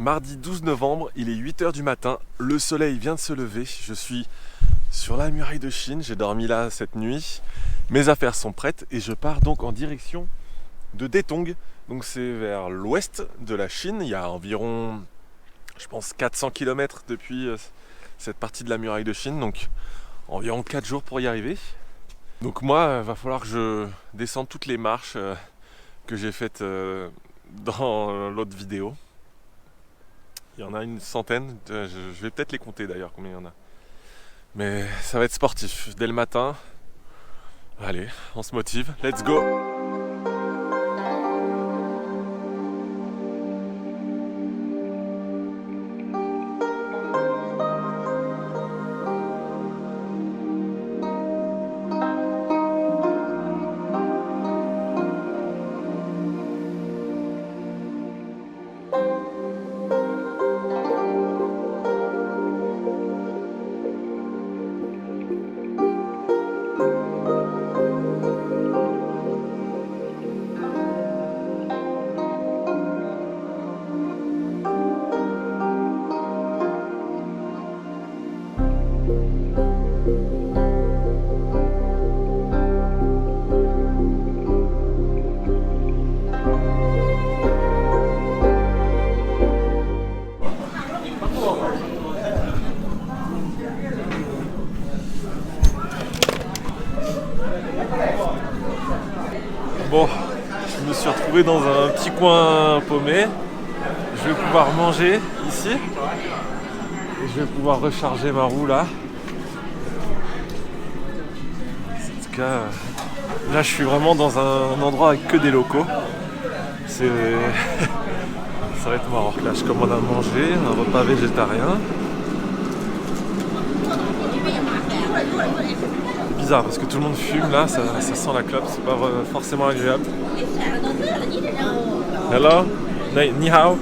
Mardi 12 novembre, il est 8 h du matin, le soleil vient de se lever, je suis sur la muraille de Chine, j'ai dormi là cette nuit, mes affaires sont prêtes et je pars donc en direction de Detong. Donc c'est vers l'ouest de la Chine, il y a environ, je pense 400 km depuis cette partie de la muraille de Chine, donc environ 4 jours pour y arriver. Donc moi, il va falloir que je descende toutes les marches que j'ai faites dans l'autre vidéo. Il y en a une centaine, je vais peut-être les compter d'ailleurs combien il y en a. Mais ça va être sportif, dès le matin. Allez, on se motive, let's go! Bon, je me suis retrouvé dans un petit coin paumé. Je vais pouvoir manger ici. Et je vais pouvoir recharger ma roue là. En tout cas, là je suis vraiment dans un endroit avec que des locaux. Ça va être marrant. Là je commande à manger, un repas végétarien. Bizarre parce que tout le monde fume là, ça sent la clope, c'est pas forcément agréable. Hello, ni hao.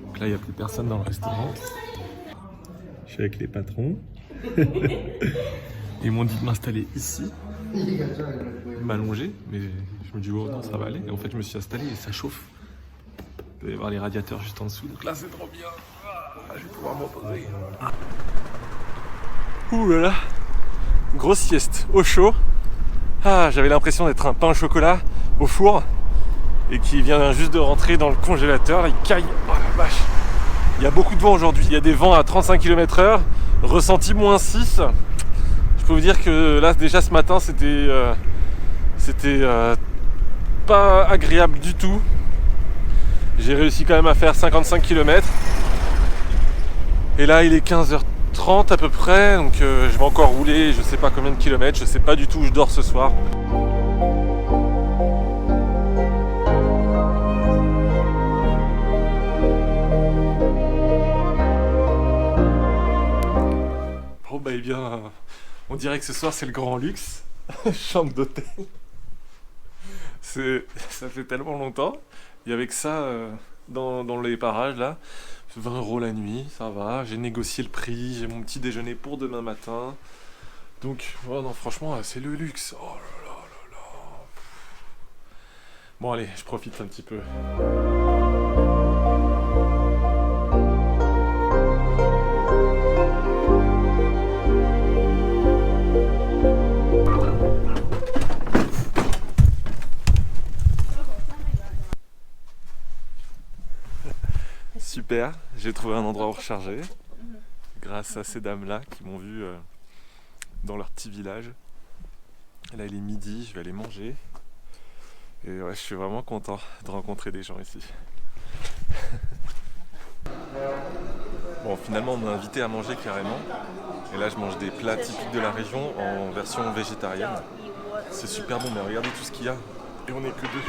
Donc là il n'y a plus personne dans le restaurant. Je suis avec les patrons. Ils m'ont dit de m'installer ici, m'allonger, mais je me dis oh non ça va aller. Et en fait je me suis installé et ça chauffe. Il doit y avoir les radiateurs juste en dessous. Donc là c'est trop bien. Je vais pouvoir m'en poser. Ouh là là. Grosse sieste au chaud. J'avais l'impression d'être un pain au chocolat au four et qui vient juste de rentrer dans le congélateur. Là il caille. Oh la vache. Il y a beaucoup de vent aujourd'hui. Il y a des vents à 35 km/h. Ressenti -6. Je peux vous dire que là déjà ce matin c'était pas agréable du tout. J'ai réussi quand même à faire 55 km. Et là il est 15h30 à peu près. Donc je vais encore rouler je sais pas combien de kilomètres. Je sais pas du tout où je dors ce soir. Bon bah eh bien on dirait que ce soir c'est le grand luxe. Chambre d'hôtel. Ça fait tellement longtemps. Il y avait que ça dans les parages là. 20 € la nuit, ça va. J'ai négocié le prix, j'ai mon petit déjeuner pour demain matin. Donc, oh non, franchement, c'est le luxe. Oh là là là là. Bon allez, je profite un petit peu. Super, j'ai trouvé un endroit où recharger grâce à ces dames-là qui m'ont vu dans leur petit village. Là il est midi, je vais aller manger. Et ouais, je suis vraiment content de rencontrer des gens ici. Bon, finalement on m'a invité à manger carrément. Et là je mange des plats typiques de la région en version végétarienne. C'est super bon, mais regardez tout ce qu'il y a. Et on n'est que deux.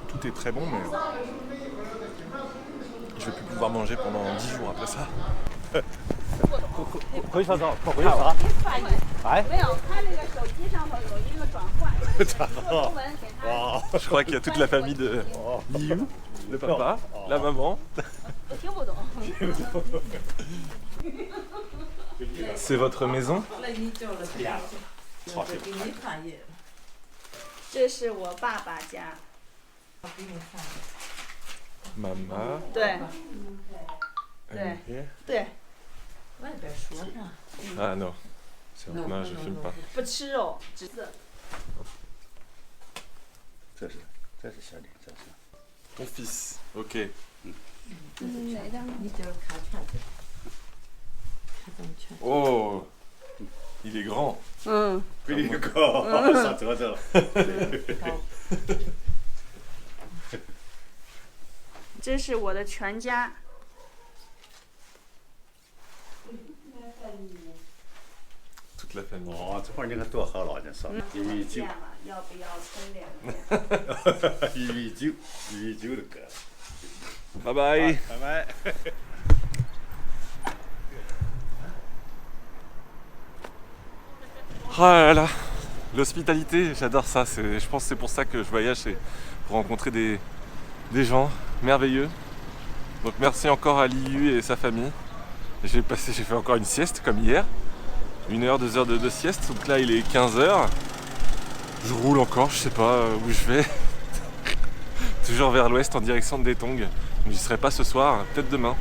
Tout est très bon, mais je vais plus pouvoir manger pendant 10 jours après ça. Je crois qu'il y a toute la famille de Liu le papa, la maman. 我听不懂。 C'est votre maison? 那你叫了谁？我给你看一，这是我爸爸家。我给你看。 Maman. 对 and here. 对， 外边说上。 Ah non. Non, je filme pas. 不吃肉，只是。这是小李，这是。 Ton fils. Ok. 这是谁的？你叫看圈子。看怎么圈。 Oh, il est grand. 嗯，比你高，上折着了。这是我的全家。 Toute la famille. 哦，这会儿你看多好了，这上1.9米，要不要分两件？ 1.9米的个。 Bye bye. 拜拜。 Oh là là, l'hospitalité, j'adore ça. Je pense que c'est pour ça que je voyage, c'est pour rencontrer des gens merveilleux. Donc merci encore à Liu et sa famille. J'ai fait encore une sieste comme hier. 1 heure, 2 heures de sieste. Donc là il est 15h. Je roule encore, je sais pas où je vais. Toujours vers l'ouest en direction de Detong. Donc j'y serai pas ce soir, peut-être demain.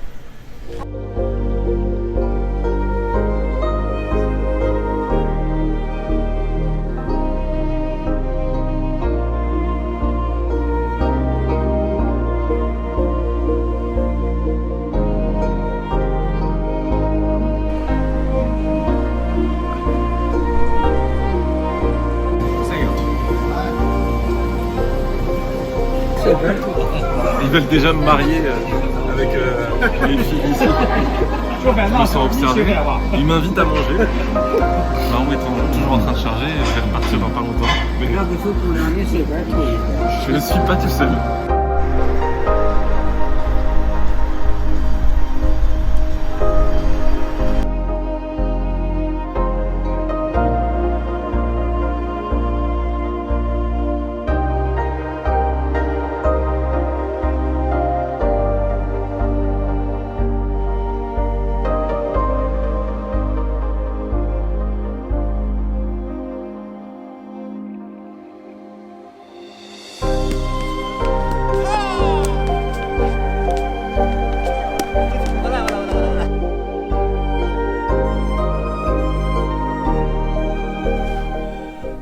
Ils veulent déjà me marier avec les filles ici. Je me sens observé. Ils m'invitent à manger. Maman étant toujours en train de charger, je vais repartir dans pas longtemps. Mais je ne suis pas tout seul.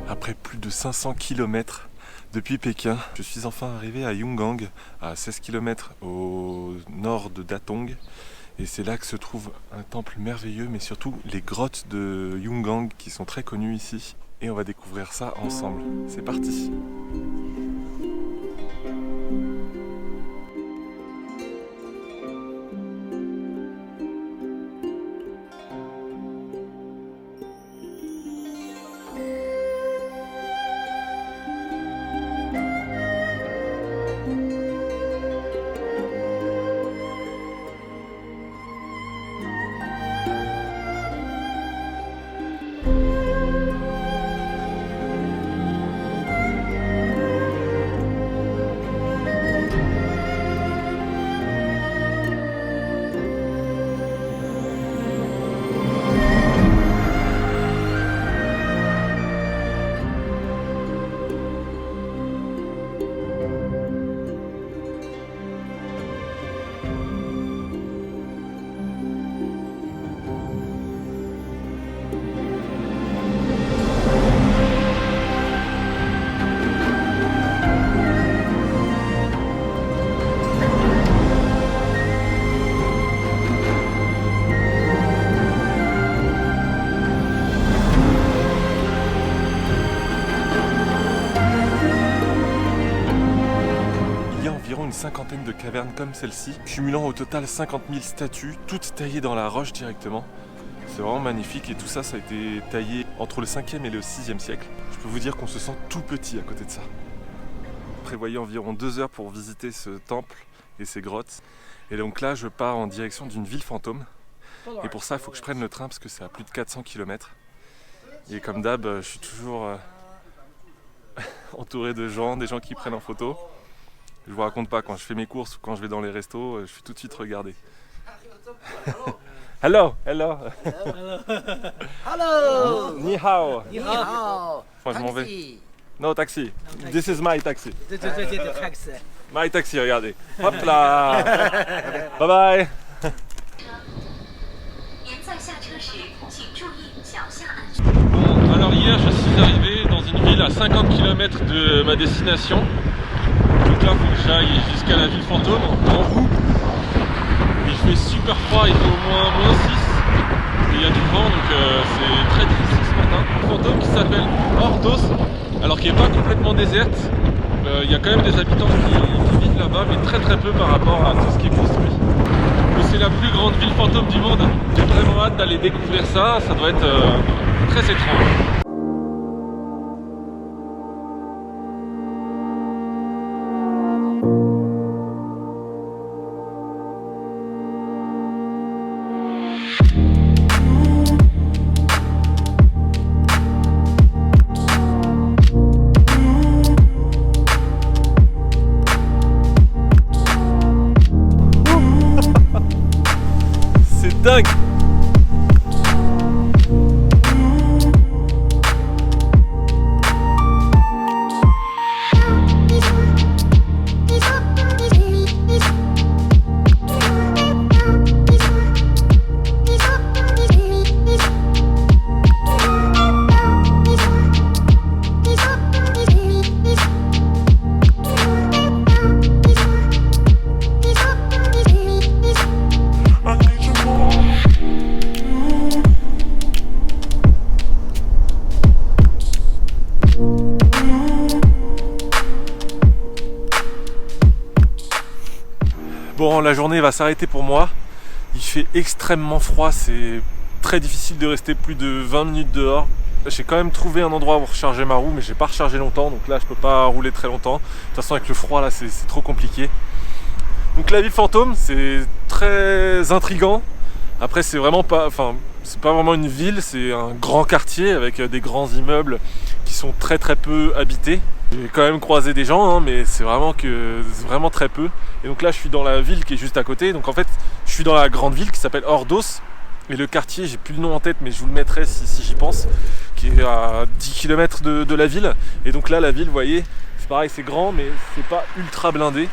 Après plus de 500 km depuis Pékin, je suis enfin arrivé à Yungang, à 16 km au nord de Datong. Et c'est là que se trouve un temple merveilleux, mais surtout les grottes de Yungang qui sont très connues ici. Et on va découvrir ça ensemble. C'est parti! Une cinquantaine de cavernes comme celle-ci, cumulant au total 50 000 statues, toutes taillées dans la roche directement. C'est vraiment magnifique et tout ça, ça a été taillé entre le 5e et le 6e siècle. Je peux vous dire qu'on se sent tout petit à côté de ça. Prévoyez environ 2 heures pour visiter ce temple et ces grottes. Et donc là, je pars en direction d'une ville fantôme. Et pour ça, il faut que je prenne le train parce que c'est à plus de 400 km. Et comme d'hab, je suis toujours entouré de gens, des gens qui prennent en photo. Je vous raconte pas, quand je fais mes courses ou quand je vais dans les restos, je suis tout de suite regardé. Hello, hello. Hello. Ni hao. 你好。 Enfin, je m'en vais. Taxi. No taxi. This is my taxi. 这 taxi。 My taxi, regardez. Hop là. Bye bye. 您在下车时，请注意脚下安全。 Bon, alors hier je suis arrivé dans une ville à 50 km de ma destination. Donc là il faut que j'aille jusqu'à la ville fantôme en roue. Il fait super froid, il fait au moins -6. Et il y a du vent donc c'est très difficile ce matin. Un fantôme qui s'appelle Ordos, alors qui n'est pas complètement déserte. Il y a quand même des habitants qui vivent là-bas, mais très peu par rapport à tout ce qui est construit. Mais c'est la plus grande ville fantôme du monde. J'ai vraiment hâte d'aller découvrir ça, ça doit être très étrange. C'est dingue! Bon, la journée va s'arrêter pour moi. Il fait extrêmement froid, c'est très difficile de rester plus de 20 minutes dehors. J'ai quand même trouvé un endroit où recharger ma roue, mais j'ai pas rechargé longtemps, donc là je peux pas rouler très longtemps. De toute façon avec le froid là c'est trop compliqué. Donc la ville fantôme, c'est très intriguant. Après c'est vraiment pas, c'est pas vraiment une ville, c'est un grand quartier avec des grands immeubles qui sont très peu habités. J'ai quand même croisé des gens, hein, mais c'est vraiment très peu. Et donc là je suis dans la ville qui est juste à côté. Donc en fait je suis dans la grande ville qui s'appelle Ordos. Et le quartier, j'ai plus le nom en tête, mais je vous le mettrai si j'y pense, qui est à 10 km de la ville. Et donc là la ville, vous voyez, c'est pareil, c'est grand, mais c'est pas ultra blindé.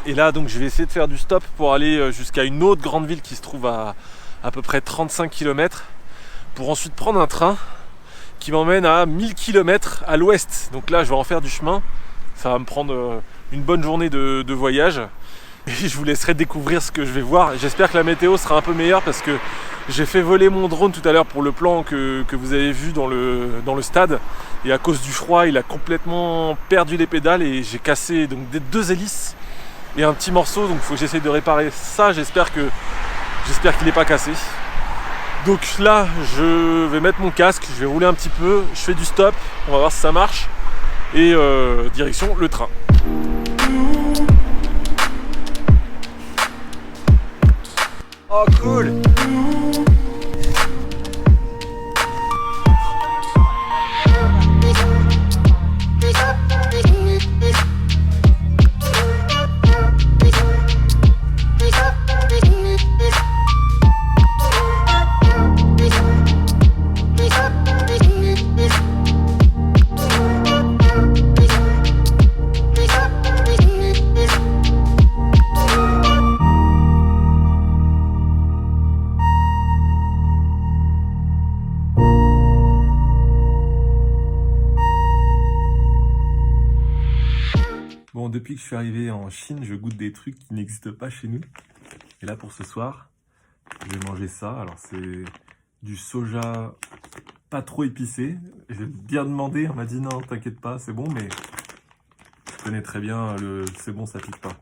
Et là donc je vais essayer de faire du stop pour aller jusqu'à une autre grande ville qui se trouve à peu près 35 km, pour ensuite prendre un train qui m'emmène à 1000 km à l'ouest. Donc là je vais en faire du chemin, ça va me prendre une bonne journée de voyage. Et je vous laisserai découvrir ce que je vais voir. J'espère que la météo sera un peu meilleure parce que j'ai fait voler mon drone tout à l'heure pour le plan que vous avez vu dans le stade. Et à cause du froid, il a complètement perdu les pédales et j'ai cassé donc des 2 hélices et un petit morceau. Donc il faut que j'essaye de réparer ça. J'espère qu'il n'est pas cassé. Donc là, je vais mettre mon casque, je vais rouler un petit peu. Je fais du stop, on va voir si ça marche. Et direction le train. Oh, cool. Bon, depuis que je suis arrivé en Chine, je goûte des trucs qui n'existent pas chez nous. Et là, pour ce soir, je vais manger ça. Alors, c'est du soja pas trop épicé. J'ai bien demandé, on m'a dit non, t'inquiète pas, c'est bon, mais je connais très bien le c'est bon, ça pique pas.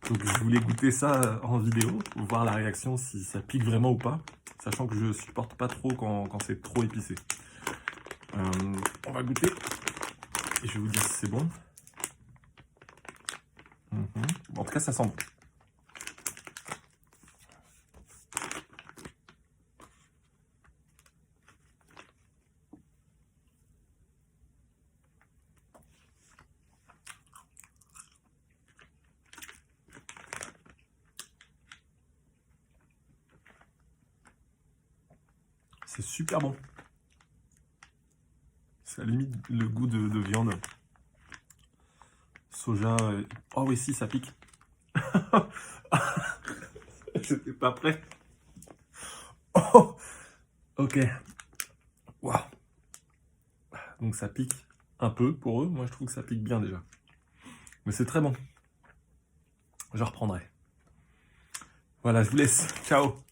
Donc, je voulais goûter ça en vidéo, voir la réaction, si ça pique vraiment ou pas. Sachant que je supporte pas trop quand c'est trop épicé. On va goûter et je vais vous dire si c'est bon. En tout cas, ça sent bon. C'est super bon. C'est à la limite le goût de viande. Soja. Oh oui, si, ça pique. J'étais pas prêt. Oh, ok. Waouh. Donc ça pique un peu pour eux. Moi, je trouve que ça pique bien déjà. Mais c'est très bon. Je reprendrai. Voilà, je vous laisse. Ciao.